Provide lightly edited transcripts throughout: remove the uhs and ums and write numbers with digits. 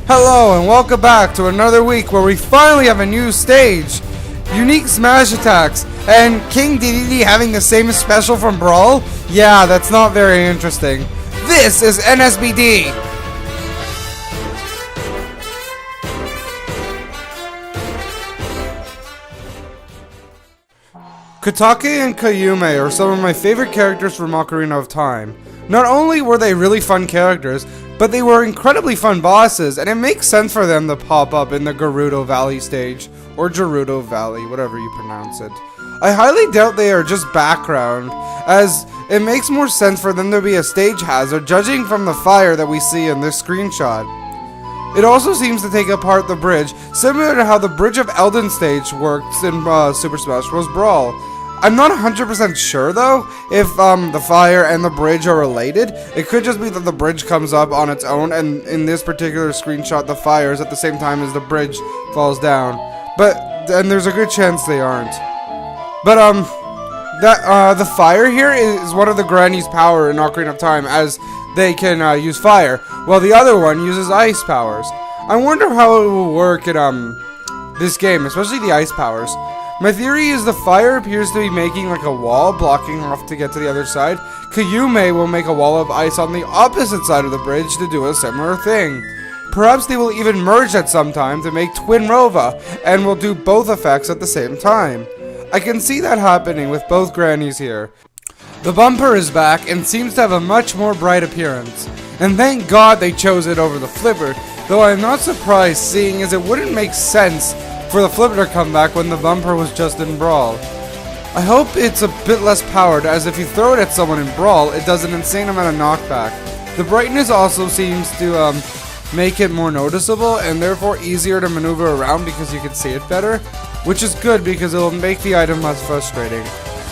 Hello and welcome back to another week where we finally have a new stage, unique smash attacks, and King Dedede having the same special from Brawl? Yeah, that's not very interesting. This is NSBD! Kotake and Koume are some of my favorite characters from Ocarina of Time. Not only were they really fun characters, but they were incredibly fun bosses, and it makes sense for them to pop up in the Gerudo Valley stage, or Gerudo Valley, whatever you pronounce it. I highly doubt they are just background, as it makes more sense for them to be a stage hazard, judging from the fire that we see in this screenshot. It also seems to take apart the bridge, similar to how the Bridge of Elden stage works in Super Smash Bros. Brawl. I'm not 100% sure though, if the fire and the bridge are related. It could just be that the bridge comes up on its own, and in this particular screenshot the fire is at the same time as the bridge falls down. And there's a good chance they aren't. But the fire here is one of the Granny's power in Ocarina of Time, as they can use fire, while the other one uses ice powers. I wonder how it will work in this game, especially the ice powers. My theory is the fire appears to be making like a wall, blocking off to get to the other side. Koume will make a wall of ice on the opposite side of the bridge to do a similar thing. Perhaps they will even merge at some time to make Twin Rova, and will do both effects at the same time. I can see that happening with both grannies here. The bumper is back and seems to have a much more bright appearance. And thank God they chose it over the flipper, though I'm not surprised, seeing as it wouldn't make sense for the flipper to come back when the bumper was just in Brawl. I hope it's a bit less powered, as if you throw it at someone in Brawl, it does an insane amount of knockback. The brightness also seems to make it more noticeable, and therefore easier to maneuver around because you can see it better, which is good because it will make the item less frustrating.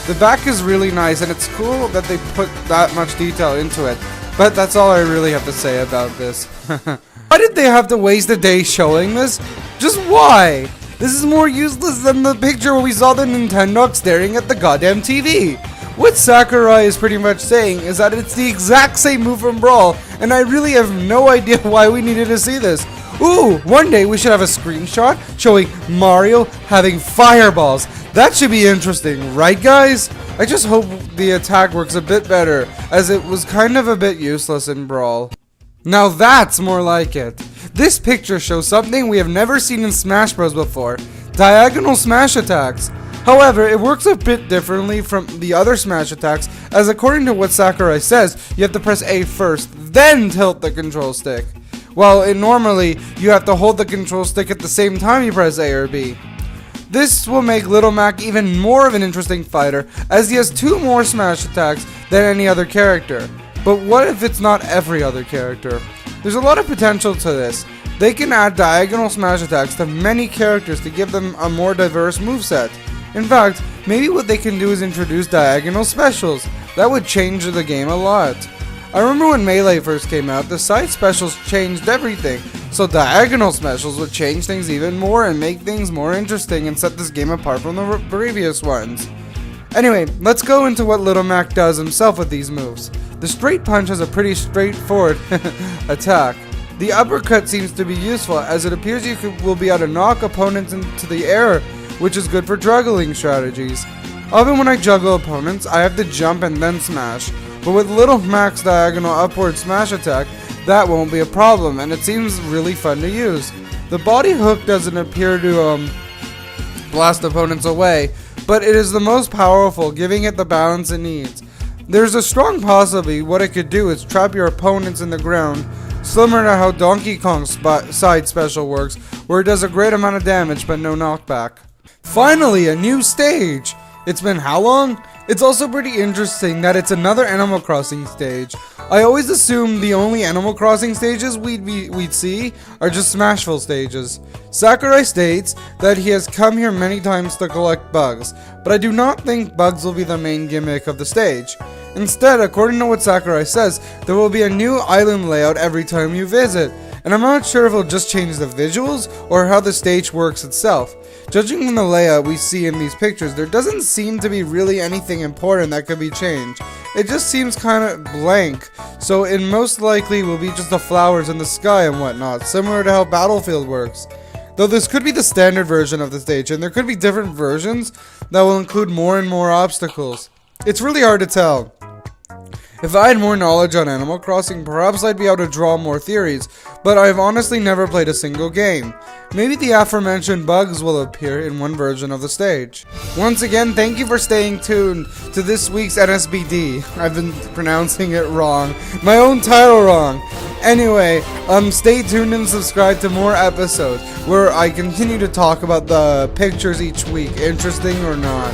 The back is really nice, and it's cool that they put that much detail into it, but that's all I really have to say about this. Why did they have to waste a day showing this? Just why? This is more useless than the picture where we saw the Nintendo staring at the goddamn TV. What Sakurai is pretty much saying is that it's the exact same move from Brawl, and I really have no idea why we needed to see this. Ooh, one day we should have a screenshot showing Mario having fireballs. That should be interesting, right guys? I just hope the attack works a bit better, as it was kind of a bit useless in Brawl. Now that's more like it. This picture shows something we have never seen in Smash Bros. Before, diagonal smash attacks. However, it works a bit differently from the other smash attacks, as according to what Sakurai says, you have to press A first, then tilt the control stick. While normally, you have to hold the control stick at the same time you press A or B. This will make Little Mac even more of an interesting fighter, as he has 2 more smash attacks than any other character. But what if it's not every other character? There's a lot of potential to this. They can add diagonal smash attacks to many characters to give them a more diverse moveset. In fact, maybe what they can do is introduce diagonal specials. That would change the game a lot. I remember when Melee first came out, the side specials changed everything, so diagonal specials would change things even more and make things more interesting and set this game apart from the previous ones. Anyway, let's go into what Little Mac does himself with these moves. The straight punch has a pretty straightforward attack. The uppercut seems to be useful, as it appears you will be able to knock opponents into the air, which is good for juggling strategies. Often when I juggle opponents, I have to jump and then smash, but with Little Mac's diagonal upward smash attack, that won't be a problem, and it seems really fun to use. The body hook doesn't appear to blast opponents away, but it is the most powerful, giving it the balance it needs. There's a strong possibility what it could do is trap your opponents in the ground, similar to how Donkey Kong's side special works, where it does a great amount of damage but no knockback. Finally, a new stage! It's been how long? It's also pretty interesting that it's another Animal Crossing stage. I always assumed the only Animal Crossing stages we'd see are just Smashville stages. Sakurai states that he has come here many times to collect bugs, but I do not think bugs will be the main gimmick of the stage. Instead, according to what Sakurai says, there will be a new island layout every time you visit, and I'm not sure if it'll just change the visuals or how the stage works itself. Judging from the layout we see in these pictures, there doesn't seem to be really anything important that could be changed. It just seems kind of blank, so it most likely will be just the flowers in the sky and whatnot, similar to how Battlefield works. Though this could be the standard version of the stage, and there could be different versions that will include more and more obstacles. It's really hard to tell. If I had more knowledge on Animal Crossing, perhaps I'd be able to draw more theories, but I've honestly never played a single game. Maybe the aforementioned bugs will appear in one version of the stage. Once again, thank you for staying tuned to this week's NSBD. I've been pronouncing it wrong. My own title wrong. Anyway, stay tuned and subscribe to more episodes where I continue to talk about the pictures each week, interesting or not.